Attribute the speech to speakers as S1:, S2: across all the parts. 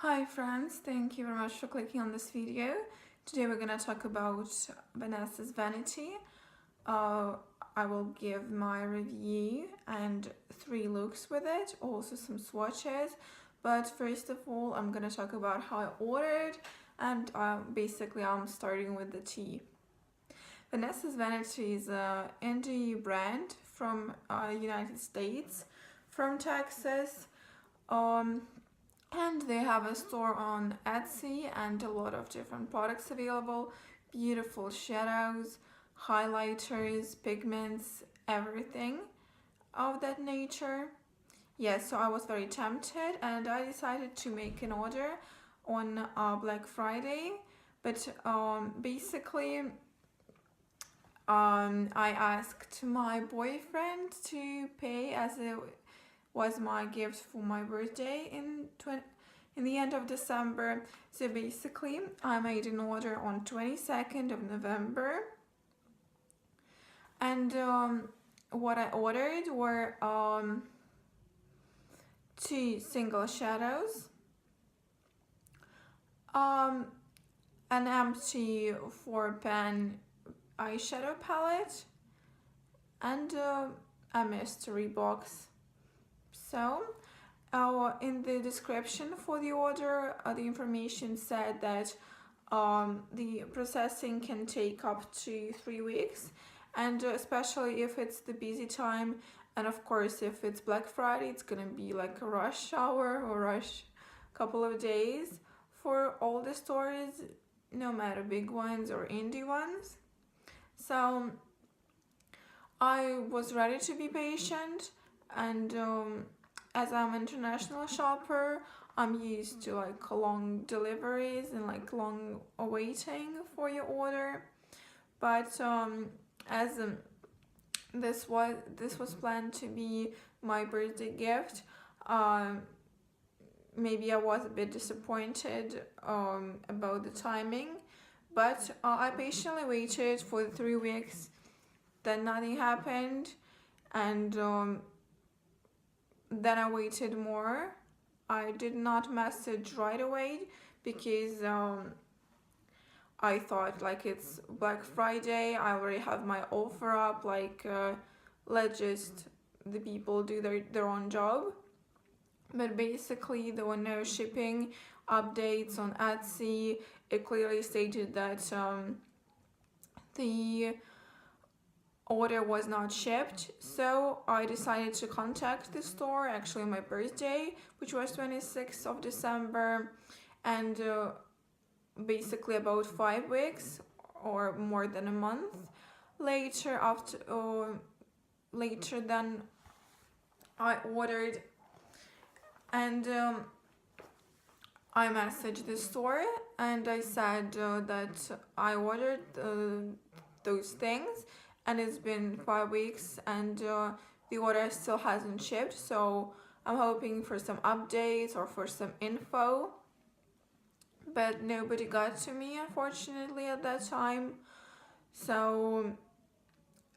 S1: Hi friends, thank you very much for clicking on this video. Today we're gonna talk about Vanessa's Vanity. I will give my review and 3 looks with it, also some swatches. But first of all, I'm gonna talk about how I ordered, and basically I'm starting with the tea. Vanessa's Vanity is an indie brand from United States, from Texas. And they have a store on Etsy and a lot of different products available. Beautiful shadows, highlighters, pigments, everything of that nature. Yes, so I was very tempted and I decided to make an order on Black Friday. But basically, I asked my boyfriend to pay as it was my gift for my birthday in the end of December. So basically I made an order on 22nd of November, and what I ordered were 2 single shadows, an empty 4-pan eyeshadow palette, and a mystery box. So in the description for the order, the information said that the processing can take up to 3 weeks, and especially if it's the busy time, and of course if it's Black Friday, it's gonna be like a rush hour or rush couple of days for all the stores, no matter big ones or indie ones. So I was ready to be patient, and as I'm an international shopper, I'm used to like long deliveries and like long waiting for your order. But as this was planned to be my birthday gift, maybe I was a bit disappointed about the timing. But I patiently waited for the 3 weeks. Then nothing happened, and then I waited more. I did not message right away because I thought like it's Black Friday, I already have my offer up, like let just the people do their own job. But basically there were no shipping updates on Etsy. It clearly stated that the order was not shipped, so I decided to contact the store actually on my birthday, which was 26th of December, and basically about 5 weeks or more than a month later, later than I ordered, and I messaged the store and I said that I ordered those things, and it's been 5 weeks and the order still hasn't shipped, so I'm hoping for some updates or for some info. But nobody got to me, unfortunately, at that time. So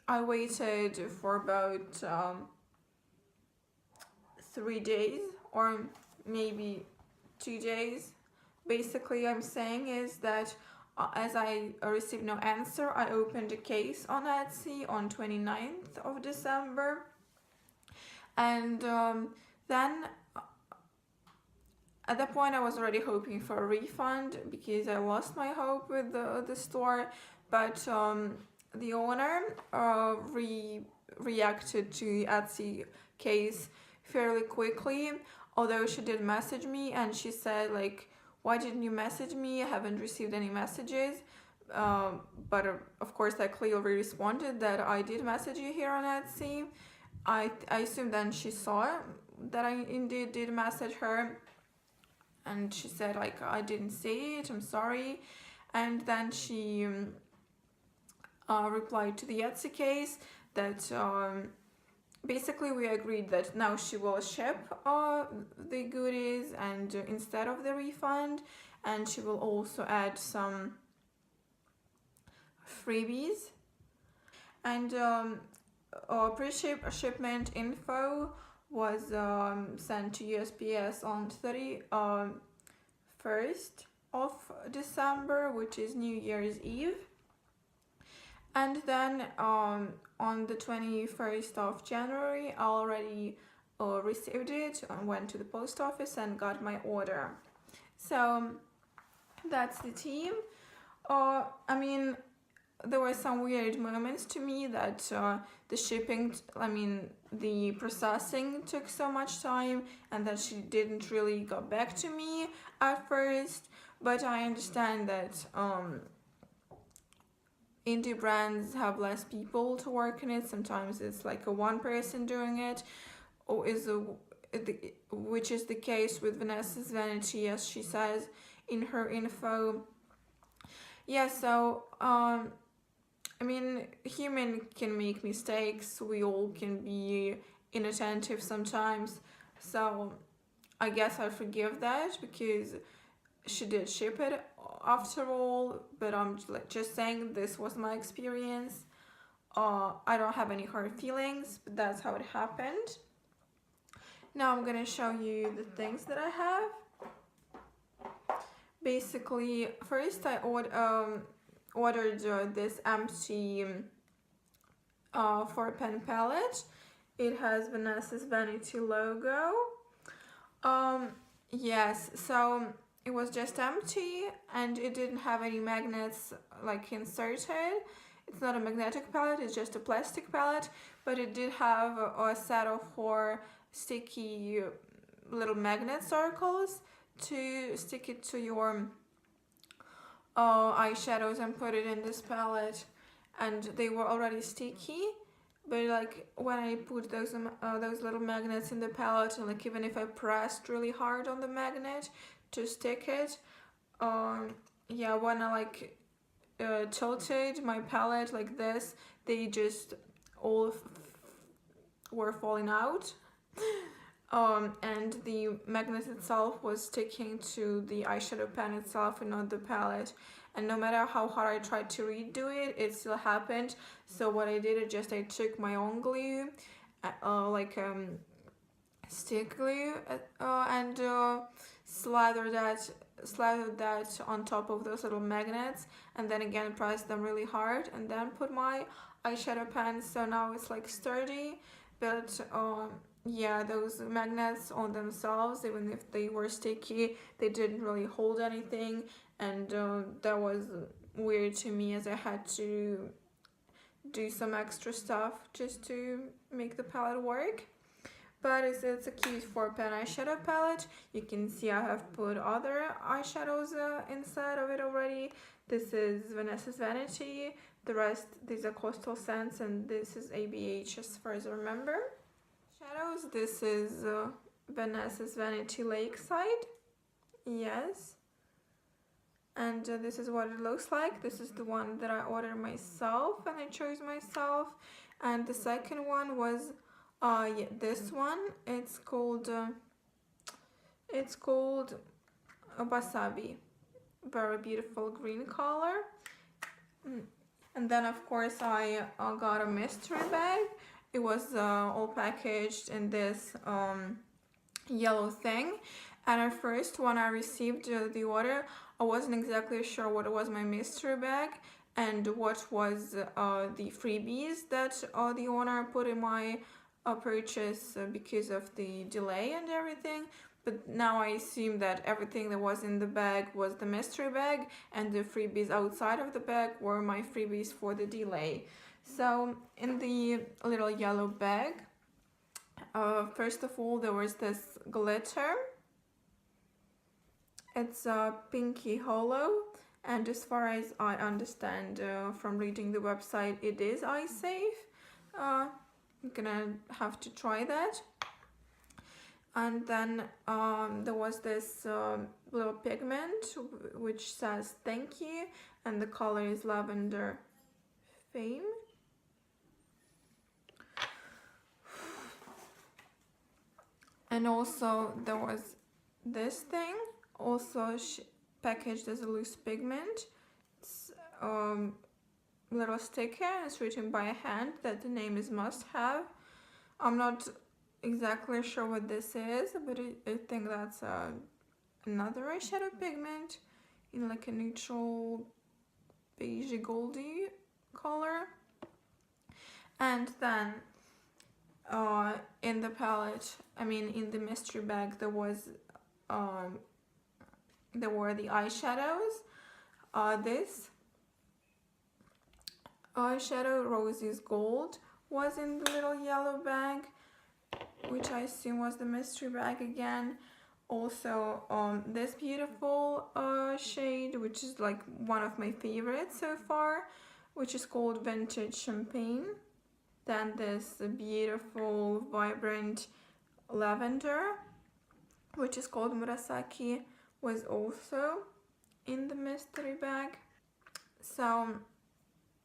S1: I waited for about 3 days or maybe 2 days. Basically, I'm saying is that as I received no answer, I opened a case on Etsy on 29th of December, and then at that point I was already hoping for a refund because I lost my hope with the store. But the owner reacted to the Etsy case fairly quickly, although she did message me and she said like, why didn't you message me? I haven't received any messages. But of course I clearly responded that I did message you here on Etsy. I assume then she saw that I indeed did message her, and she said like, I didn't see it, I'm sorry. And then she replied to the Etsy case that basically we agreed that now she will ship the goodies and instead of the refund, and she will also add some freebies, and pre-shipment info was sent to USPS on 21st of December, which is New Year's Eve. And then on the 21st of January, I already received it and went to the post office and got my order. So that's the team. I mean, there were some weird moments to me that the shipping, the processing took so much time, and that she didn't really get back to me at first. But I understand that indie brands have less people to work in it. Sometimes it's like a one person doing it, or which is the case with Vanessa's Vanity, as she says in her info. Yeah, so I mean, human can make mistakes. We all can be inattentive sometimes. So I guess I forgive that, because she did ship it after all. But I'm just saying this was my experience. I don't have any hard feelings, but that's how it happened. Now I'm gonna show you the things that I have. Basically, first I ordered this empty 4-pen palette. It has Vanessa's Vanity logo. Yes, so it was just empty, and it didn't have any magnets like inserted. It's not a magnetic palette, it's just a plastic palette, but it did have a set of 4 sticky little magnet circles to stick it to your eyeshadows and put it in this palette. And they were already sticky, but like when I put those little magnets in the palette, and like even if I pressed really hard on the magnet to stick it, yeah, when I like tilted my palette like this, they just all were falling out. And the magnet itself was sticking to the eyeshadow pen itself and not the palette. And no matter how hard I tried to redo it, it still happened. So what I did is I took my own glue, stick glue, and slathered that on top of those little magnets, and then again pressed them really hard, and then put my eyeshadow pen. So now it's like sturdy, but yeah, those magnets on themselves, even if they were sticky, they didn't really hold anything, and that was weird to me, as I had to do some extra stuff just to make the palette work. But it's a cute 4-pen eyeshadow palette. You can see I have put other eyeshadows inside of it already. This is Vanessa's Vanity. The rest, these are Coastal Scents, and this is ABH as far as I remember. Shadows, this is Vanessa's Vanity Lakeside. Yes. And this is what it looks like. This is the one that I ordered myself and I chose myself. And the second one was yeah, this one. It's called Wasabi. Very beautiful green color. And then of course I got a mystery bag. It was all packaged in this yellow thing. And at first, when I received the order, I wasn't exactly sure what was my mystery bag and what was the freebies that the owner put in my purchase because of the delay and everything. But now I assume that everything that was in the bag was the mystery bag, and the freebies outside of the bag were my freebies for the delay. So in the little yellow bag, first of all, there was this glitter. It's a pinky hollow, and as far as I understand from reading the website, it is eye safe. I'm gonna have to try that. And then there was this little pigment which says thank you, and the color is Lavender Fame. And also there was this thing, also packaged as a loose pigment. It's little sticker, it's written by hand that the name is must have. I'm not exactly sure what this is, but I think that's a another eyeshadow pigment in like a neutral beige goldy color. And then in the palette, in the mystery bag, there were the eyeshadows. This eyeshadow, Rosie's Gold, was in the little yellow bag, which I assume was the mystery bag again. Also, this beautiful shade, which is like one of my favorites so far, which is called Vintage Champagne. Then this beautiful, vibrant lavender, which is called Murasaki, was also in the mystery bag. So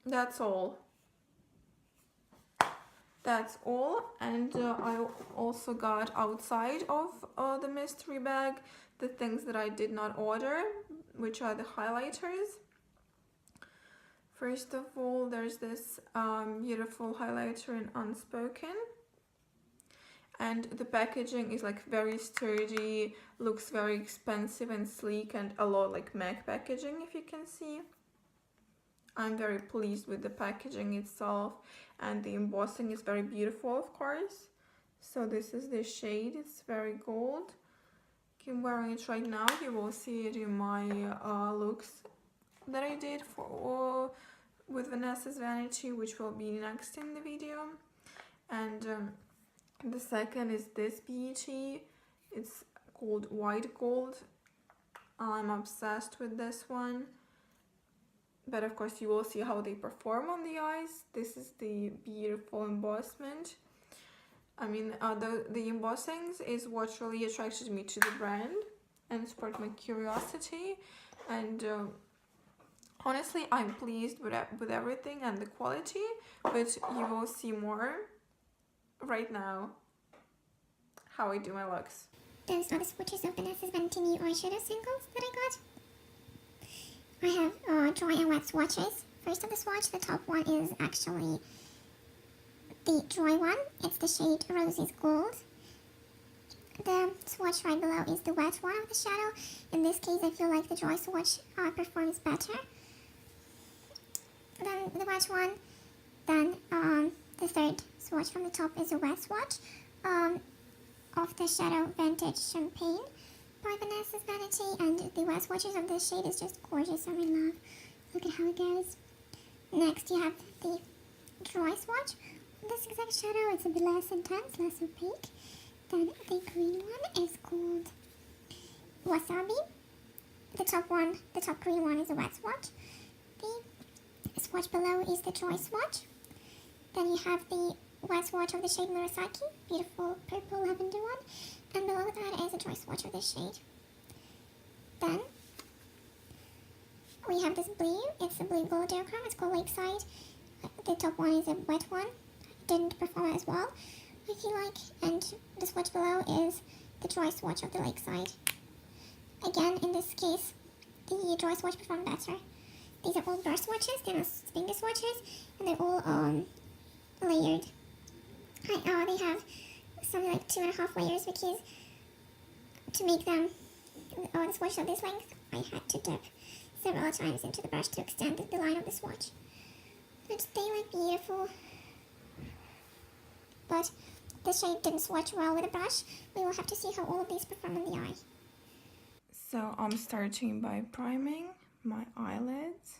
S1: that's all. And I also got outside of the mystery bag the things that I did not order, which are the highlighters. First of all, there's this beautiful highlighter in Unspoken, and the packaging is like very sturdy, looks very expensive and sleek, and a lot like MAC packaging, if you can see. I'm very pleased with the packaging itself, and the embossing is very beautiful, of course. So this is the shade, it's very gold. I'm wearing it right now. You will see it in my looks that I did with Vanessa's Vanity, which will be next in the video. And the second is this beauty. It's called White Gold. I'm obsessed with this one. But of course you will see how they perform on the eyes. This is the beautiful embossment. The embossings is what really attracted me to the brand and sparked my curiosity. And honestly, I'm pleased with everything and the quality, but you will see more right now how I do my looks.
S2: Those are the swatches of Vanessa's Vanity new eyeshadow singles that I got. I have dry and wet swatches. First of the swatch, the top one is actually the dry one. It's the shade Rosie's Gold. The swatch right below is the wet one of the shadow. In this case, I feel like the dry swatch performs better than the wet one. Then the third swatch from the top is a wet swatch of the shadow Vintage Champagne by Vanessa's Vanity, and the wet swatches of this shade is just gorgeous. I'm in love. Look at how it goes. Next, you have the dry swatch. This exact shadow, it's a bit less intense, less opaque. Then the green one is called Wasabi. The top green one is a wet swatch. The swatch below is the dry swatch. Then you have the wet swatch of the shade Murasaki, beautiful purple lavender one. And below that is a dry swatch of this shade. Then we have this blue. It's a blue gold duochrome. It's called Lakeside. The top one is a wet one. Didn't perform as well, I feel like. And the swatch below is the dry swatch of the Lakeside. Again, in this case, the dry swatch performed better. These are all brush swatches. They're not finger swatches, and they're all layered. They have something like 2.5 layers, because to make them the swatch of this length, I had to dip several times into the brush to extend the line of the swatch. But they look beautiful. But the shade didn't swatch well with the brush. We will have to see how all of these perform on the eye.
S1: So I'm starting by priming my eyelids.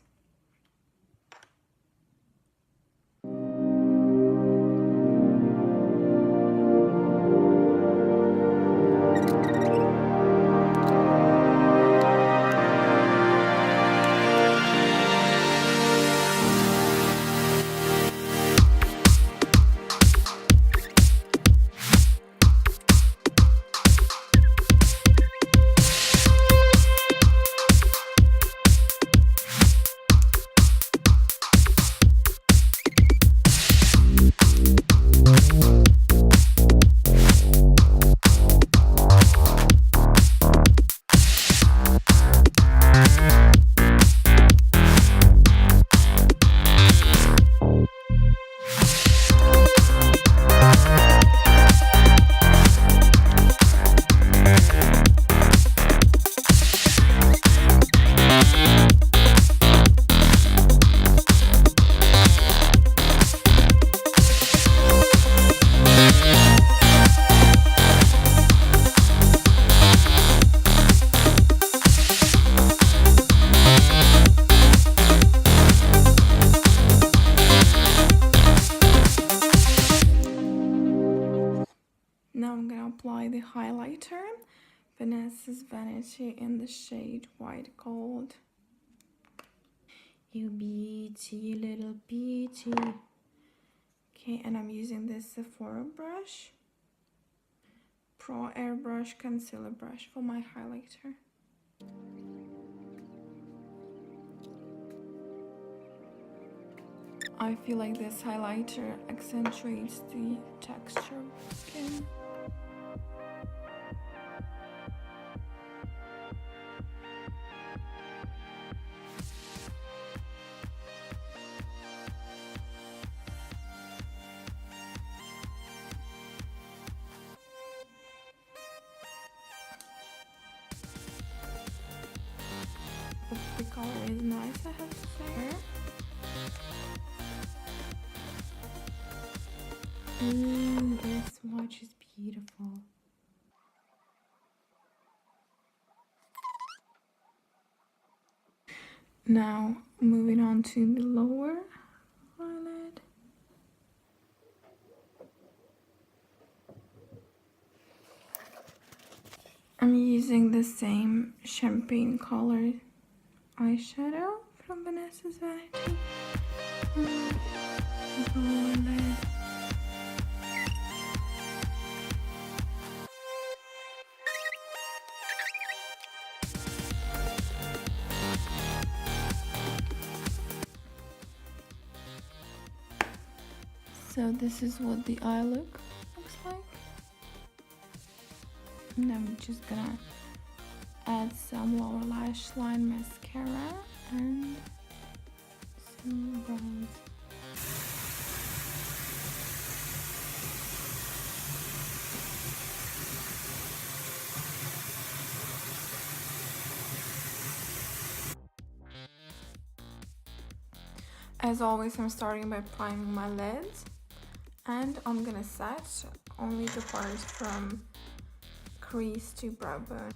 S1: highlighter, Vanessa's Vanity in the shade White Gold. You beauty, little beauty. Okay, and I'm using this Sephora brush, Pro Airbrush Concealer Brush for my highlighter. I feel like this highlighter accentuates the texture of the skin. The color is nice, I have to say. Ooh, this swatch is beautiful. Now, moving on to the lower eyelid. I'm using the same champagne colored eyeshadow from Vanessa's Vanity. Lower lid. So this is what the eye looks like. And I'm just gonna add some lower lash line mascara and some brows. As always, I'm starting by priming my lids, and I'm gonna set only the parts from crease to brow bone.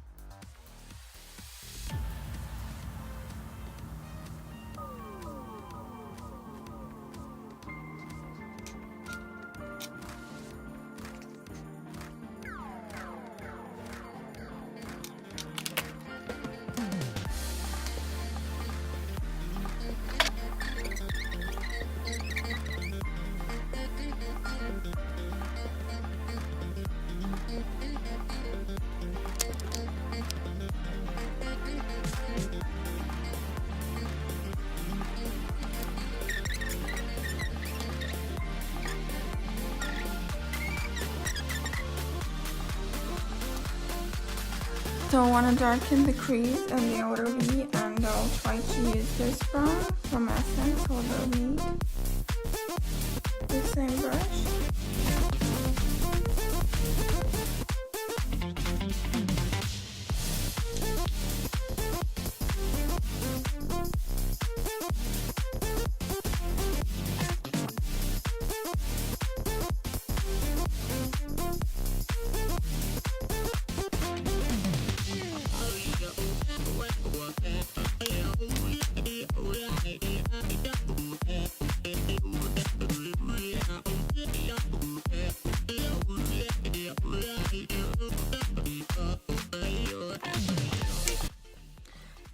S1: So I want to darken the crease and the outer V, and I'll try to use this brown from Essence, although need the same brush.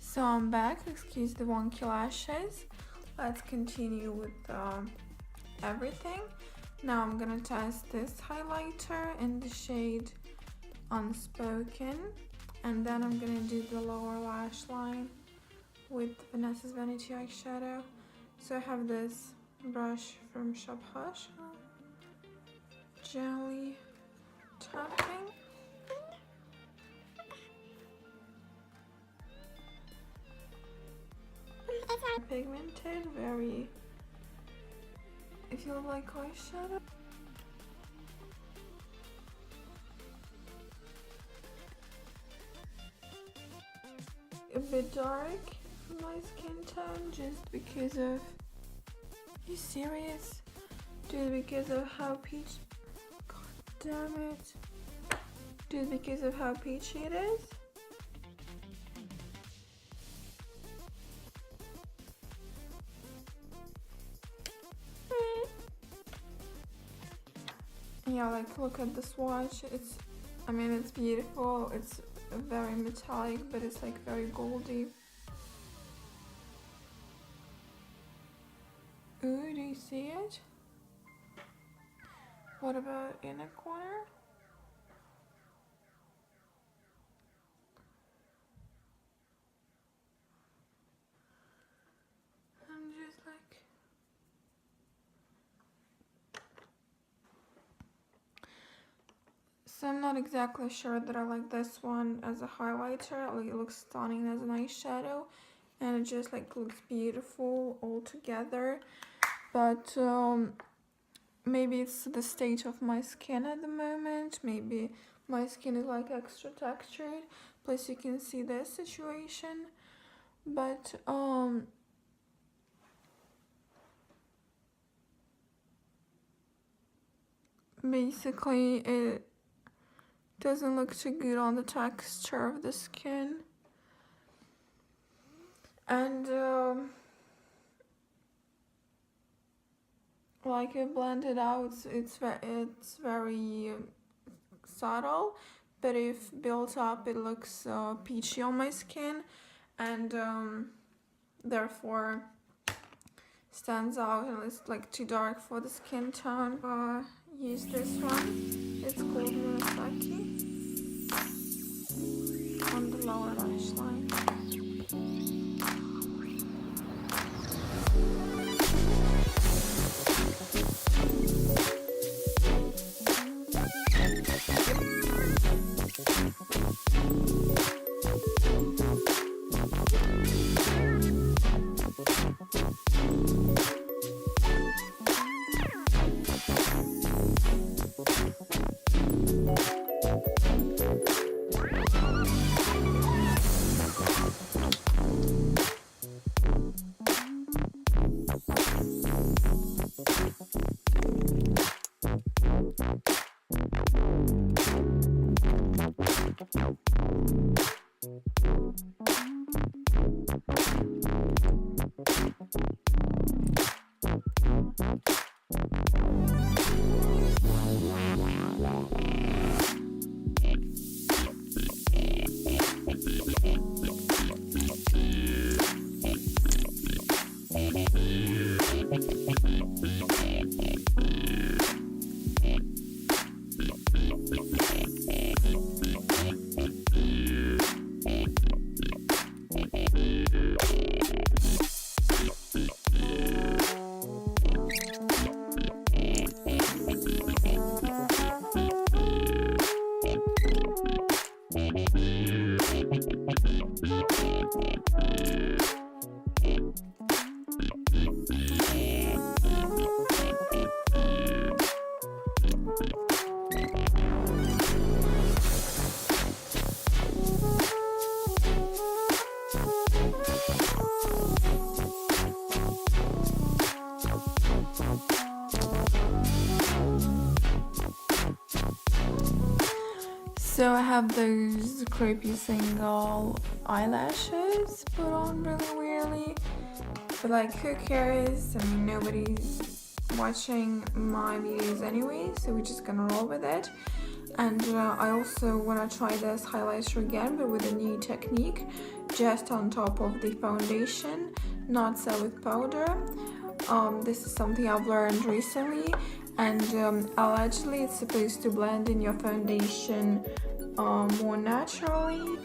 S1: So I'm back, excuse the wonky lashes. Let's continue with everything. Now I'm gonna test this highlighter in the shade Unspoken, and then I'm gonna do the lower lash line with Vanessa's Vanity eyeshadow. So I have this brush from Shop Hush, gently tapping. Pigmented, very, if you like eyeshadow. A bit dark for my skin tone, just because of, are you serious? Just because of how peach, god damn it. Just because of how peachy it is. Yeah, like look at the swatch, it's I mean, it's beautiful. It's very metallic, but it's like very goldy. Ooh, do you see it? What about in the corner? I'm just like... So I'm not exactly sure that I like this one as a highlighter. Like, it looks stunning as an eyeshadow, and it just like looks beautiful all together. But maybe it's the state of my skin at the moment. Maybe my skin is like extra textured. Plus you can see this situation. But basically it doesn't look too good on the texture of the skin. And like it blended out, it's very subtle, but if built up it looks peachy on my skin, and therefore stands out, and it's like too dark for the skin tone. Use this one. It's called Murasaki on the lower lash line. So I have those creepy single eyelashes put on really weirdly, but like who cares? I mean, nobody's watching my videos anyway, so we're just gonna roll with it. And I also want to try this highlighter again, but with a new technique, just on top of the foundation, not so with powder. This is something I've learned recently, and allegedly it's supposed to blend in your foundation more naturally.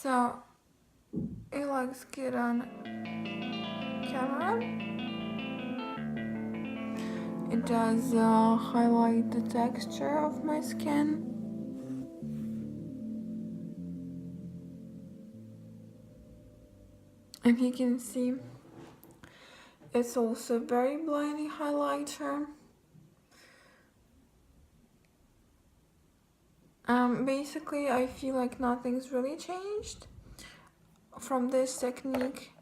S1: So it looks good on camera. It does highlight the texture of my skin. If you can see, it's also very blinding highlighter. Basically I feel like nothing's really changed from this technique,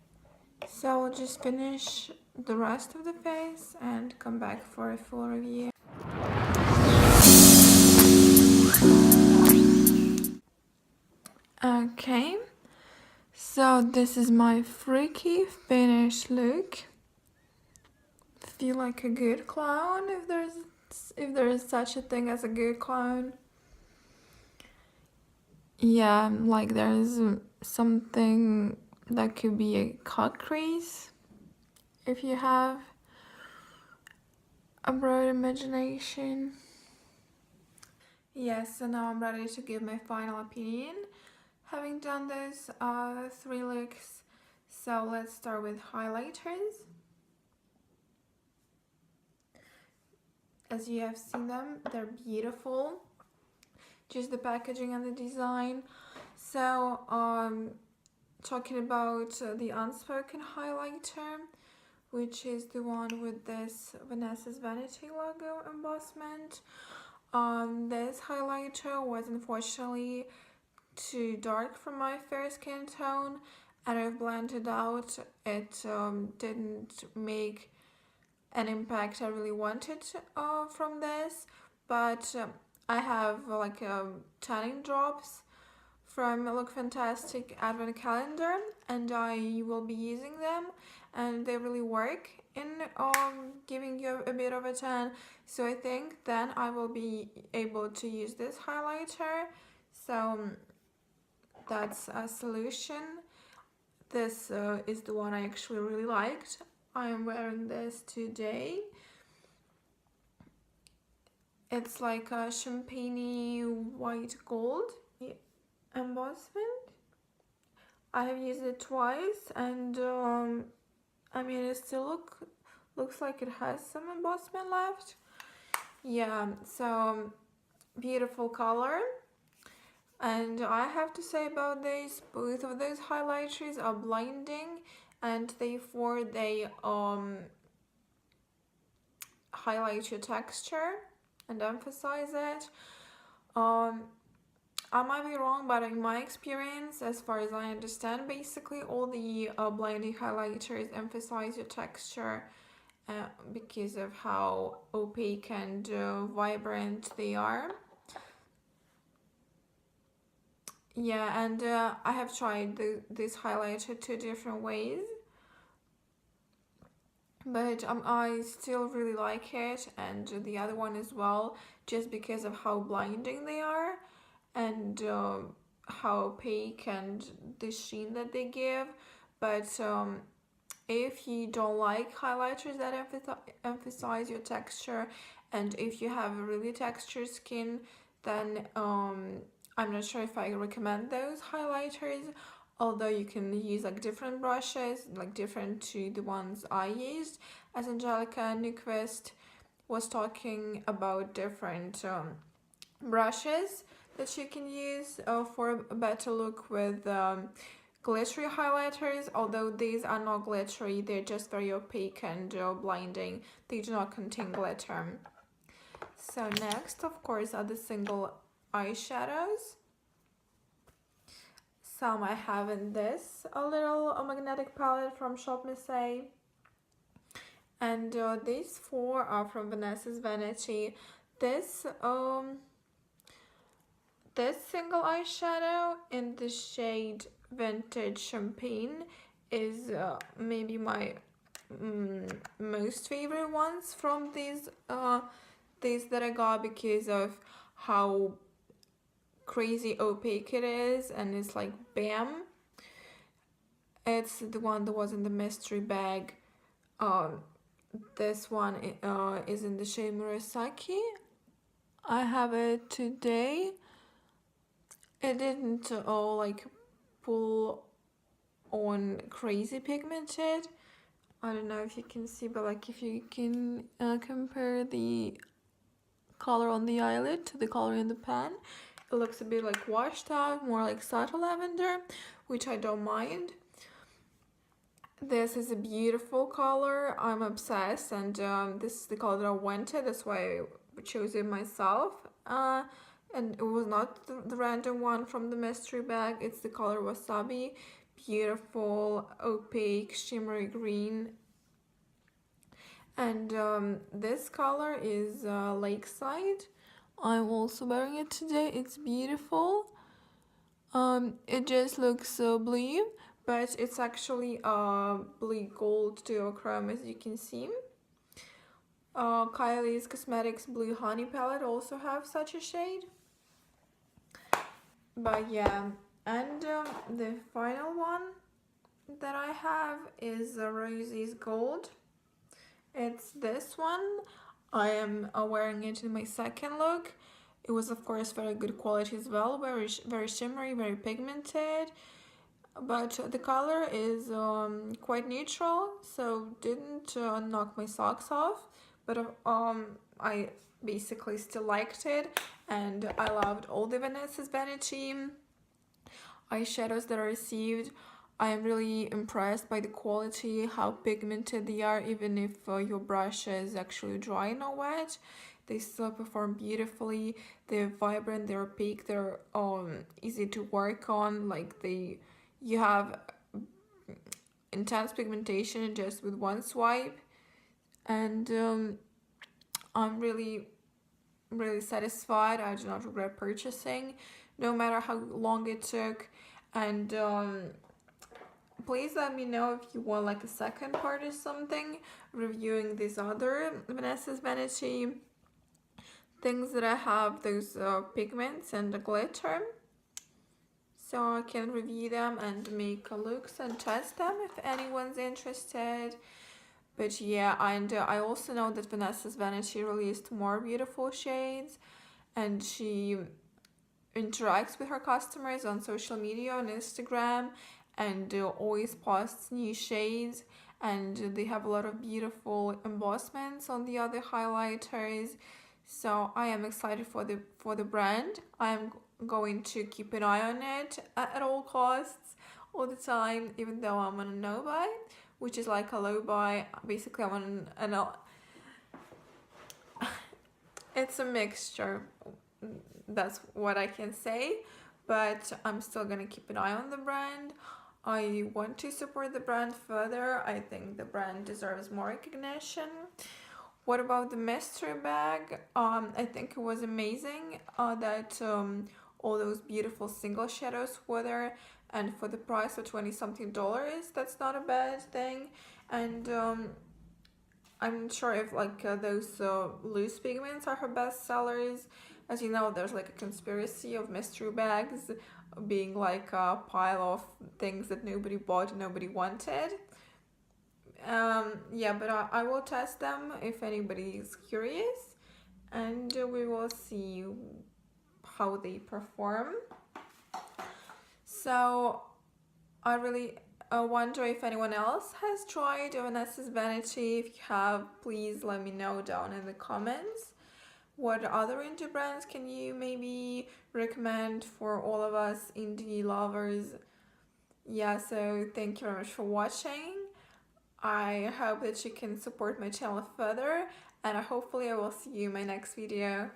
S1: so I'll just finish the rest of the face and come back for a full review. Okay, so this is my freaky finished look. Feel like a good clown, if there is such a thing as a good clown. Yeah, like there's something that could be a cut crease if you have a broad imagination. Yes, so now I'm ready to give my final opinion, having done those 3 looks. So let's start with highlighters. As you have seen them, they're beautiful. Just the packaging and the design. So talking about the unspoken highlighter, which is the one with this Vanessa's Vanity logo embossment. This highlighter was unfortunately too dark for my fair skin tone, and I've blended out. It didn't make an impact I really wanted from this, but I have like tanning drops from Look Fantastic Advent Calendar, and I will be using them, and they really work in giving you a bit of a tan. So I think then I will be able to use this highlighter. So that's a solution. This is the one I actually really liked. I am wearing this today. It's like a champagne white gold embossment. I have used it twice, and I mean it still looks like it has some embossment left. Yeah, so beautiful color. And I have to say about this, both of those highlighters are blinding, and therefore they highlight your texture and emphasize it. I might be wrong, but in my experience, as far as I understand, basically all the blinding highlighters emphasize your texture because of how opaque and vibrant they are. Yeah, and I have tried this highlighter 2 different ways, but I still really like it, and the other one as well, just because of how blinding they are, and how opaque and the sheen that they give. But if you don't like highlighters that emphasize your texture, and if you have a really textured skin, then I'm not sure if I recommend those highlighters, although you can use like different brushes, like different to the ones I used, as Angelica Nyquist was talking about different brushes that you can use for a better look with glittery highlighters, although these are not glittery, they're just very opaque and blinding. They do not contain glitter. So next, of course, are the single eyeshadows. Some I have in this a little magnetic palette from Shop Missy, and these 4 are from Vanessa's Vanity. This single eyeshadow in the shade Vintage Champagne is maybe my most favorite ones from these that I got, because of how crazy opaque it is, and it's like bam. It's the one that was in the mystery bag. This one is in the shade Murasaki. I have it today. It didn't like pull on crazy pigmented. I don't know if you can see, but like if you can compare the color on the eyelid to the color in the pan, it looks a bit like washed out, more like subtle lavender, which I don't mind. This is a beautiful color. I'm obsessed, and this is the color that I wanted. That's why I chose it myself. and it was not the random one from the mystery bag. It's the color Wasabi. Beautiful, opaque, shimmery green. And this color is Lakeside. I'm also wearing it today. It's beautiful. It just looks so blue, but it's actually a blue gold duochrome, as you can see. Kylie's Cosmetics Blue Honey palette also have such a shade. But yeah, and the final one that I have is Rosie's Gold. It's this one. I am wearing it in my second look. It was of course very good quality as well, very shimmery, very pigmented, but the color is quite neutral, so didn't knock my socks off, but I basically still liked it, and I loved all the Vanessa's Vanity eyeshadows that I received. I am really impressed by the quality, how pigmented they are, even if your brush is actually dry and not wet. They still perform beautifully. They're vibrant, they're opaque, they're easy to work on. Like you have intense pigmentation just with one swipe, and I'm really satisfied. I do not regret purchasing, no matter how long it took. And please let me know if you want like a second part or something, reviewing these other Vanessa's Vanity things that I have, those pigments and the glitter, so I can review them and make looks and test them if anyone's interested. But yeah, and I also know that Vanessa's Vanity released more beautiful shades, and she interacts with her customers on social media, on Instagram, and always posts new shades, and they have a lot of beautiful embossments on the other highlighters. So I am excited for the brand. I am going to keep an eye on it at all costs, all the time, even though I'm on a no buy, which is like a low buy. Basically, I'm on it's a mixture. That's what I can say, but I'm still gonna keep an eye on the brand. I want to support the brand further. I think the brand deserves more recognition. What about the mystery bag? I think it was amazing that all those beautiful single shadows were there, and for the price of $20-something, that's not a bad thing. And I'm not sure if like those loose pigments are her best sellers. As you know, there's like a conspiracy of mystery bags being like a pile of things that nobody bought and nobody wanted. Yeah, but I will test them if anybody is curious, and we will see how they perform. So I really wonder if anyone else has tried Vanessa's Vanity. If you have, please let me know down in the comments. What other indie brands can you maybe recommend for all of us indie lovers? Yeah, so thank you very much for watching. I hope that you can support my channel further, and hopefully I will see you in my next video.